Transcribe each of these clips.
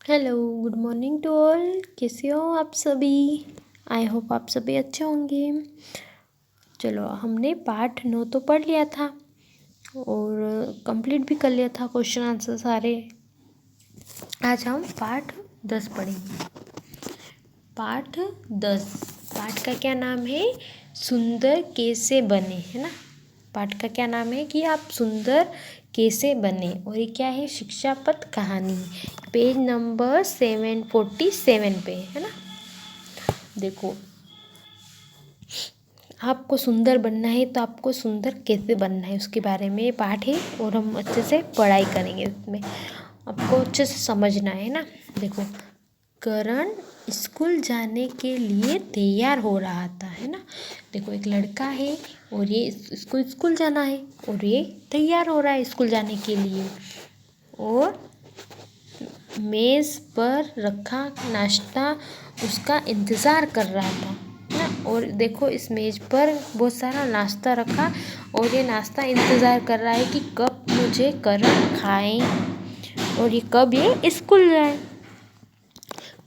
Hello, good morning to all. कैसे हो आप सभी? आई होप आप सभी अच्छे होंगे। चलो, हमने पार्ट 9 तो पढ़ लिया था और कंप्लीट भी कर लिया था क्वेश्चन आंसर सारे। आज हम पार्ट 10 पढ़ेंगे। पार्ट 10 पार्ट का क्या नाम है? सुंदर कैसे बने, है ना। पार्ट का क्या नाम है कि आप सुंदर कैसे बने, और ये क्या है? शिक्षा पथ कहानी, पेज नंबर 747 पे, है ना। देखो, आपको सुंदर बनना है तो आपको सुंदर कैसे बनना है उसके बारे में पाठ है, और हम अच्छे से पढ़ाई करेंगे उसमें। आपको अच्छे से समझना है ना। देखो, करण स्कूल जाने के लिए तैयार हो रहा था, है ना। देखो, एक लड़का है और ये इसको स्कूल जाना है और ये तैयार हो रहा है स्कूल जाने के लिए, और मेज़ पर रखा नाश्ता उसका इंतज़ार कर रहा था, है ना। और देखो, इस मेज़ पर बहुत सारा नाश्ता रखा और ये नाश्ता इंतज़ार कर रहा है कि कब मुझे करण खाएं और ये कब ये स्कूल जाए।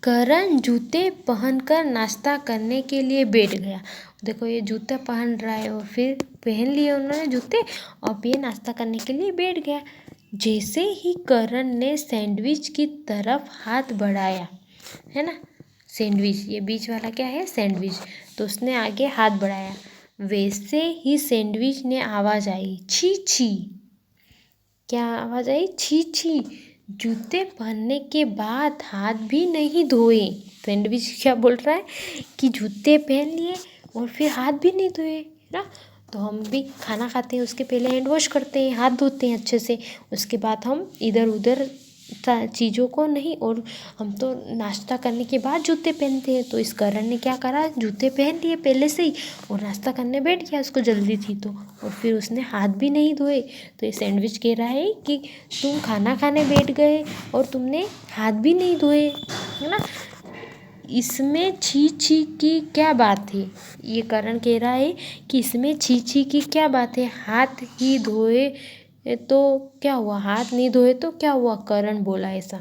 करण जूते पहनकर नाश्ता करने के लिए बैठ गया। देखो, ये जूते पहन रहा है और फिर पहन लिए उन्होंने जूते, अब ये नाश्ता करने के लिए बैठ गया। जैसे ही करण ने सैंडविच की तरफ हाथ बढ़ाया, है ना, सैंडविच, ये बीच वाला क्या है? सैंडविच। तो उसने आगे हाथ बढ़ाया, वैसे ही सैंडविच ने आवाज़ आई, छी छी। क्या आवाज़ आई? छी छी। जूते पहनने के बाद हाथ भी नहीं धोए। सैंडविच क्या बोल रहा है कि जूते पहन लिए और फिर हाथ भी नहीं धोए, ना। तो हम भी खाना खाते हैं उसके पहले हैंड वॉश करते हैं, हाथ धोते हैं अच्छे से, उसके बाद हम इधर उधर चीज़ों को नहीं। और हम तो नाश्ता करने के बाद जूते पहनते हैं। तो इस करण ने क्या करा, जूते पहन लिए पहले से ही और नाश्ता करने बैठ गया, उसको जल्दी थी तो, और फिर उसने हाथ भी नहीं धोए। तो ये सैंडविच कह रहा है कि तुम खाना खाने बैठ गए और तुमने हाथ भी नहीं धोए, है ना। इसमें छी छी की क्या बात है? ये करण कह रहा है कि इसमें छी छी की क्या बात है, हाथ ही धोए तो क्या हुआ, हाथ नहीं धोए तो क्या हुआ। करण बोला ऐसा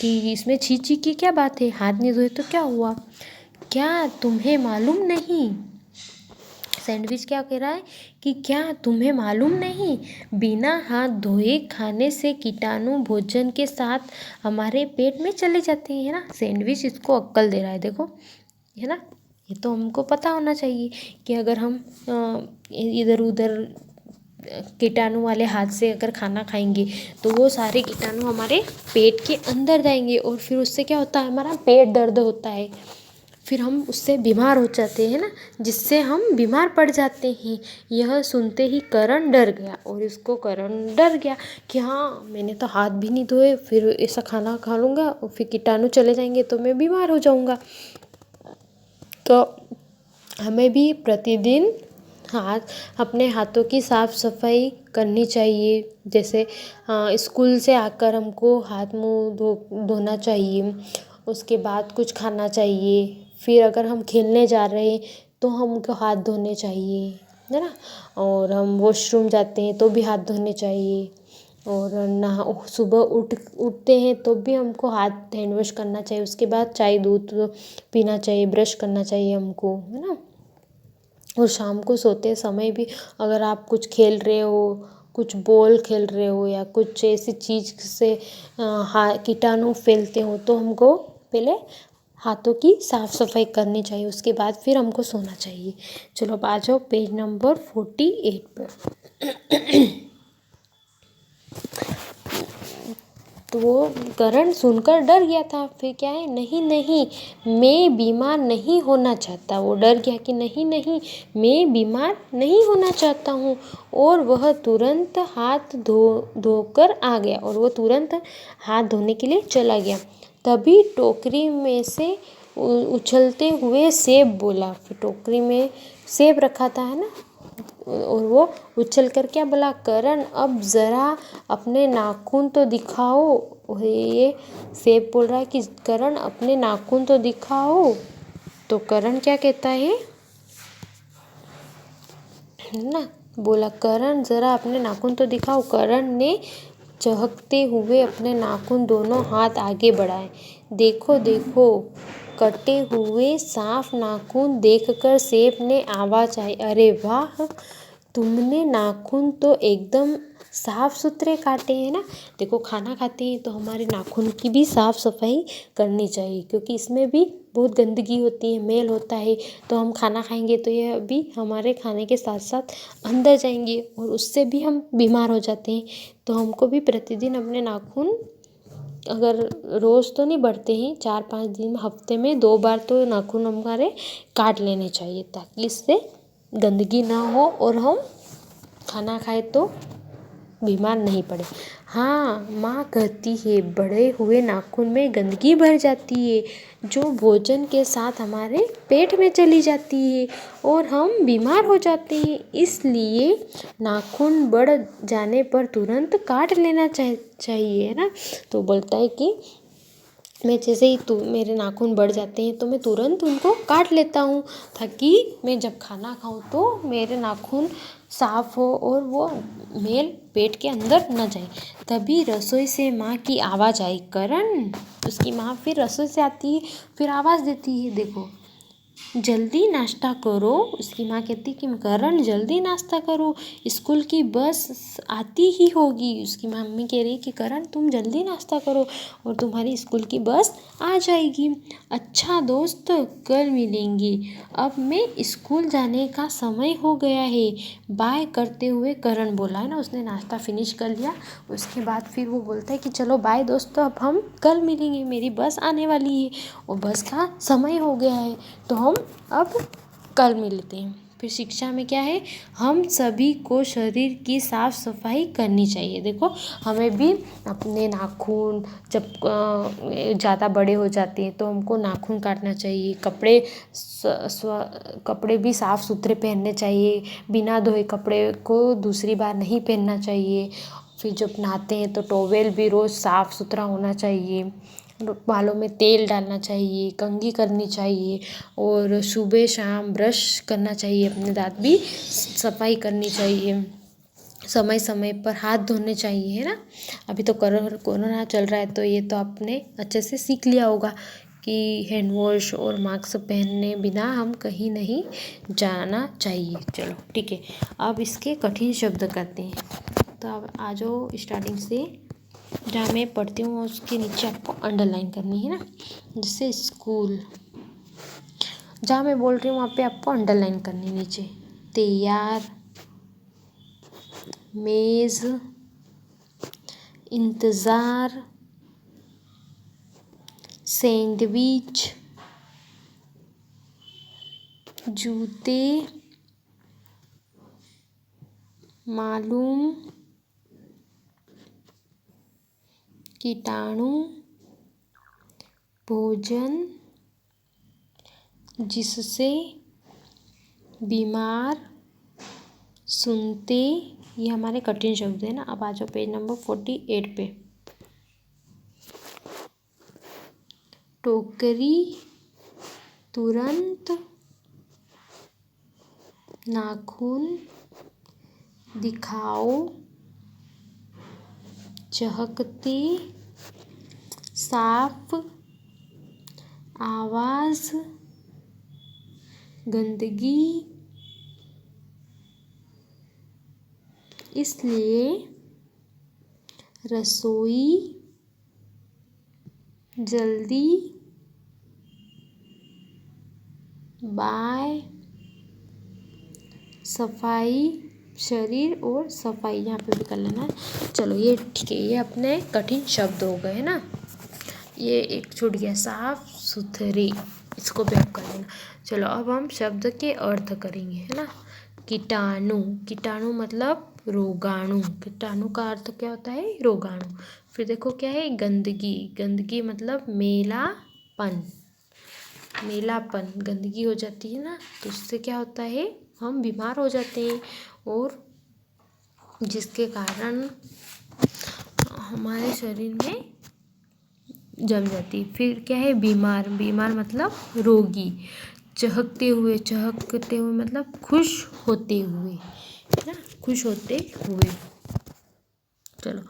कि इसमें छी छी की क्या बात है, हाथ नहीं धोए तो क्या हुआ। क्या तुम्हें मालूम नहीं? सैंडविच क्या कह रहा है कि क्या तुम्हें मालूम नहीं, बिना हाथ धोए खाने से कीटाणु भोजन के साथ हमारे पेट में चले जाते हैं, है ना। सैंडविच इसको अक्कल दे रहा है, देखो, है ना। ये तो हमको पता होना चाहिए कि अगर हम इधर उधर कीटाणु वाले हाथ से अगर खाना खाएंगे तो वो सारे कीटाणु हमारे पेट के अंदर जाएंगे और फिर उससे क्या होता है, हमारा पेट दर्द होता है, फिर हम उससे बीमार हो जाते हैं ना, जिससे हम बीमार पड़ जाते हैं। यह सुनते ही करण डर गया, और इसको करण डर गया कि हाँ, मैंने तो हाथ भी नहीं धोए, फिर ऐसा खाना खा लूँगा और फिर कीटाणु चले जाएंगे तो मैं बीमार हो जाऊँगा। तो हमें भी प्रतिदिन अपने हाथों की साफ़ सफाई करनी चाहिए। जैसे स्कूल से आकर हमको हाथ मुँह धोना चाहिए, उसके बाद कुछ खाना चाहिए, फिर अगर हम खेलने जा रहे हैं तो हमको हाथ धोने चाहिए, है ना। और हम वॉशरूम जाते हैं तो भी हाथ धोने चाहिए, और नहा सुबह उठते हैं तो भी हमको हाथ हैंड वॉश करना चाहिए। उसके बाद चाय दूध पीना चाहिए, ब्रश करना चाहिए हमको, है ना। और शाम को सोते समय भी अगर आप कुछ खेल रहे हो, कुछ बॉल खेल रहे हो या कुछ ऐसी चीज़ से कीटाणु फैलते हो तो हमको पहले हाथों की साफ़ सफाई करनी चाहिए, उसके बाद फिर हमको सोना चाहिए। चलो, अब आ जाओ पेज नंबर 48 पर। तो वो करण सुनकर डर गया था। फिर क्या है, नहीं नहीं, मैं बीमार नहीं होना चाहता। वो डर गया कि नहीं नहीं, मैं बीमार नहीं होना चाहता हूँ। और वह तुरंत हाथ धोकर आ गया, और वो तुरंत हाथ धोने के लिए चला गया। तभी टोकरी में से उछलते हुए सेब बोला। फिर टोकरी में सेब रखा था, है ना, और वो उछल कर क्या बोला, करण अब ज़रा अपने नाखून तो दिखाओ। और ये सेब बोल रहा है कि करण अपने नाखून तो दिखाओ। तो करण क्या कहता है ना, बोला, करण ज़रा अपने नाखून तो दिखाओ। करण ने चहकते हुए अपने नाखून दोनों हाथ आगे बढ़ाए। देखो देखो, कटे हुए साफ नाखून देखकर सेफ ने आवाज आई, अरे वाह, तुमने नाखून तो एकदम साफ सुथरे काटे हैं ना। देखो, खाना खाते हैं तो हमारे नाखून की भी साफ सफाई करनी चाहिए, क्योंकि इसमें भी बहुत गंदगी होती है, मैल होता है। तो हम खाना खाएंगे तो यह भी हमारे खाने के साथ साथ अंदर जाएंगे और उससे भी हम बीमार हो जाते हैं। तो हमको भी प्रतिदिन अपने नाखून, अगर रोज़ तो नहीं बढ़ते हैं, 4-5 दिन, हफ्ते में 2 बार तो नाखून हमारे काट लेने चाहिए, ताकि इससे गंदगी ना हो और हम खाना खाए तो बीमार नहीं पड़े। हाँ, माँ कहती है बड़े हुए नाखून में गंदगी भर जाती है, जो भोजन के साथ हमारे पेट में चली जाती है और हम बीमार हो जाते हैं। इसलिए नाखून बढ़ जाने पर तुरंत काट लेना चाहिए, है ना। तो बोलता है कि मैं जैसे ही मेरे नाखून बढ़ जाते हैं तो मैं तुरंत उनको काट लेता हूँ, ताकि मैं जब खाना खाऊँ तो मेरे नाखून साफ हो और वो मेल पेट के अंदर न जाए। तभी रसोई से माँ की आवाज़ आई, करण। उसकी माँ फिर रसोई से आती है, फिर आवाज़ देती है, देखो, जल्दी नाश्ता करो। उसकी माँ कहती कि करण, जल्दी नाश्ता करो, स्कूल की बस आती ही होगी। उसकी मम्मी कह रही कि करण, तुम जल्दी नाश्ता करो और तुम्हारी स्कूल की बस आ जाएगी। अच्छा दोस्त, कल मिलेंगे, अब मैं स्कूल जाने का समय हो गया है, बाय करते हुए करण बोला, है ना। उसने नाश्ता फिनिश कर लिया। उसके बाद फिर वो बोलता है कि चलो बाय दोस्तों, अब हम कल मिलेंगे, मेरी बस आने वाली है और बस का समय हो गया है, तो हम अब कल मिलते हैं। फिर शिक्षा में क्या है, हम सभी को शरीर की साफ सफाई करनी चाहिए। देखो, हमें भी अपने नाखून जब ज़्यादा बड़े हो जाते हैं तो हमको नाखून काटना चाहिए। कपड़े भी साफ़ सुथरे पहनने चाहिए, बिना धोए कपड़े को दूसरी बार नहीं पहनना चाहिए। फिर जब नहाते हैं तो टॉवेल भी रोज़ साफ़ सुथरा होना चाहिए। बालों में तेल डालना चाहिए, कंघी करनी चाहिए और सुबह शाम ब्रश करना चाहिए। अपने दांत भी सफाई करनी चाहिए, समय समय पर हाथ धोने चाहिए, है ना। अभी तो कोरोना चल रहा है तो ये तो आपने अच्छे से सीख लिया होगा कि हैंड वॉश और मास्क पहनने बिना हम कहीं नहीं जाना चाहिए। चलो ठीक है, अब इसके कठिन शब्द करते हैं। तो अब आ जाओ स्टार्टिंग से, जहाँ मैं पढ़ती हूँ उसके नीचे आपको अंडरलाइन करनी है ना। जैसे स्कूल, जहाँ मैं बोल रही हूँ वहाँ पे आपको अंडरलाइन करनी है नीचे। तैयार, मेज़, इंतज़ार, सैंडविच, जूते, मालूम, कीटाणु, भोजन जिससे बीमार, सुनते, ये हमारे कठिन शब्द है ना। अब आ जाओ पेज नंबर 48 पे। टोकरी, तुरंत, नाखून, दिखाओ, चहकते, साफ, आवाज़, गंदगी, इसलिए रसोई, जल्दी, बाय, सफाई, शरीर और सफाई यहाँ पे भी कर लेना है। चलो ये ठीक है, ये अपने कठिन शब्द हो गए, है ना। ये एक छूट गया, साफ सुथरी, इसको भी आप कर लेना। चलो अब हम शब्द के अर्थ करेंगे, है ना। कीटाणु, कीटाणु मतलब रोगाणु। कीटाणु का अर्थ क्या होता है, रोगाणु। फिर देखो क्या है, गंदगी, गंदगी मतलब मेलापन, मेलापन, गंदगी हो जाती है ना तो उससे क्या होता है, हम बीमार हो जाते हैं और जिसके कारण हमारे शरीर में जम जाती है। फिर क्या है, बीमार, बीमार मतलब रोगी। चहकते हुए, चहकते हुए मतलब खुश होते हुए, है ना, खुश होते हुए। चलो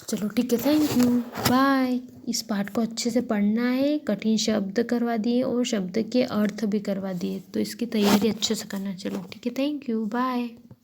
चलो ठीक है, थैंक यू, बाय। इस पाठ को अच्छे से पढ़ना है, कठिन शब्द करवा दिए और शब्द के अर्थ भी करवा दिए, तो इसकी तैयारी अच्छे से करना। चलो ठीक है, थैंक यू, बाय।